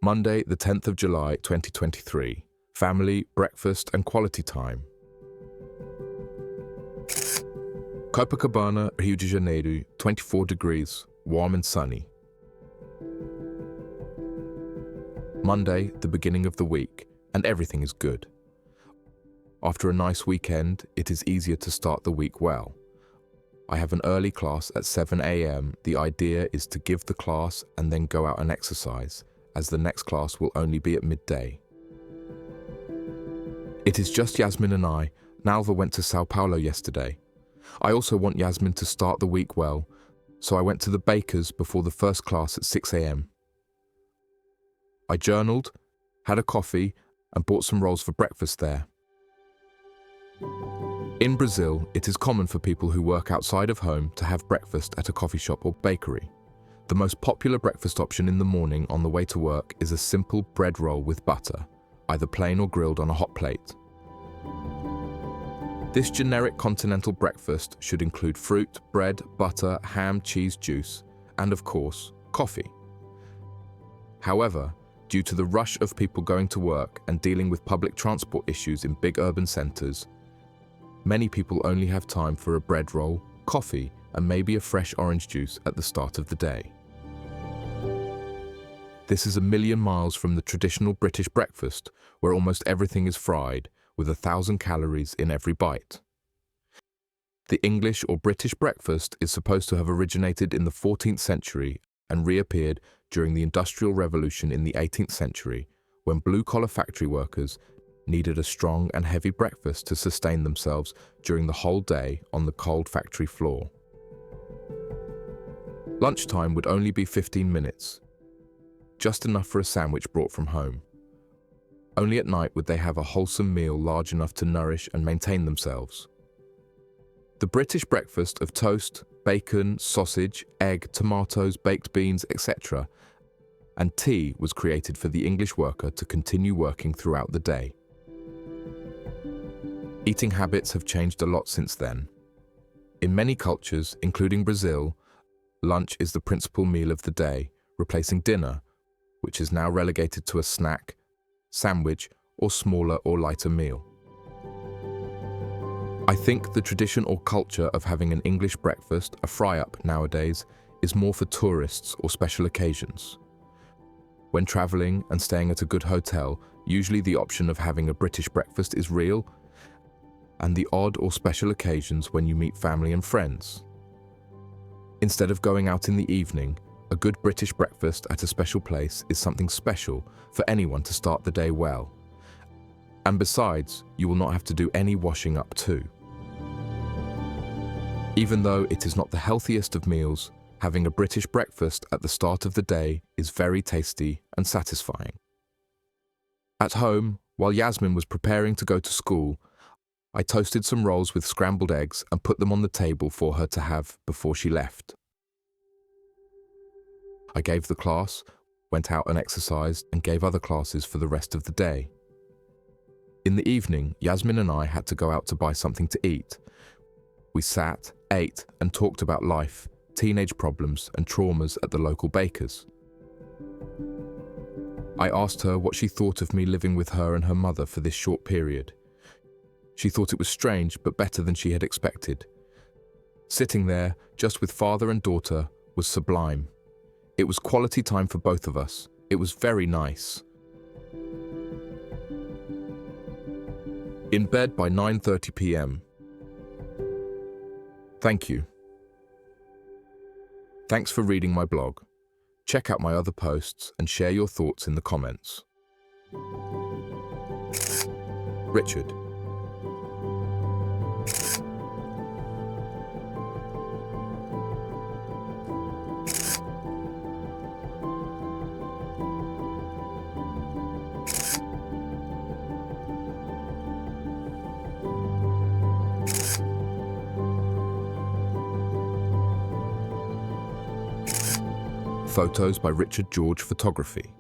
Monday, the 10th of July, 2023. Family, breakfast and quality time. Copacabana, Rio de Janeiro, 24 degrees, warm and sunny. Monday, the beginning of the week, and everything is good. After a nice weekend, it is easier to start the week well. I have an early class at 7 a.m. The idea is to give the class and then go out and exercise, as the next class will only be at midday. It is just Yasmin and I. Nalva went to São Paulo yesterday. I also want Yasmin to start the week well, so I went to the baker's before the first class at 6 a.m. I journaled, had a coffee, and bought some rolls for breakfast there. In Brazil, it is common for people who work outside of home to have breakfast at a coffee shop or bakery. The most popular breakfast option in the morning on the way to work is a simple bread roll with butter, either plain or grilled on a hot plate. This generic continental breakfast should include fruit, bread, butter, ham, cheese, juice, and of course, coffee. However, due to the rush of people going to work and dealing with public transport issues in big urban centers, many people only have time for a bread roll, coffee, and maybe a fresh orange juice at the start of the day. This is a million miles from the traditional British breakfast, where almost everything is fried, with 1,000 calories in every bite. The English or British breakfast is supposed to have originated in the 14th century and reappeared during the Industrial Revolution in the 18th century, when blue-collar factory workers needed a strong and heavy breakfast to sustain themselves during the whole day on the cold factory floor. Lunchtime would only be 15 minutes, just enough for a sandwich brought from home. Only at night would they have a wholesome meal large enough to nourish and maintain themselves. The British breakfast of toast, bacon, sausage, egg, tomatoes, baked beans, etc., and tea was created for the English worker to continue working throughout the day. Eating habits have changed a lot since then. In many cultures, including Brazil, lunch is the principal meal of the day, replacing dinner, which is now relegated to a snack, sandwich, or smaller or lighter meal. I think the tradition or culture of having an English breakfast, a fry-up nowadays, is more for tourists or special occasions. When traveling and staying at a good hotel, usually the option of having a British breakfast is real, and the odd or special occasions when you meet family and friends. Instead of going out in the evening, a good British breakfast at a special place is something special for anyone to start the day well. And besides, you will not have to do any washing up too. Even though it is not the healthiest of meals, having a British breakfast at the start of the day is very tasty and satisfying. At home, while Yasmin was preparing to go to school, I toasted some rolls with scrambled eggs and put them on the table for her to have before she left. I gave the class, went out and exercised, and gave other classes for the rest of the day. In the evening, Yasmin and I had to go out to buy something to eat. We sat, ate, and talked about life, teenage problems, and traumas at the local baker's. I asked her what she thought of me living with her and her mother for this short period. She thought it was strange, but better than she had expected. Sitting there, just with father and daughter, was sublime. It was quality time for both of us. It was very nice. In bed by 9:30 p.m. Thank you. Thanks for reading my blog. Check out my other posts and share your thoughts in the comments. Richard. Photos by Richard George Photography.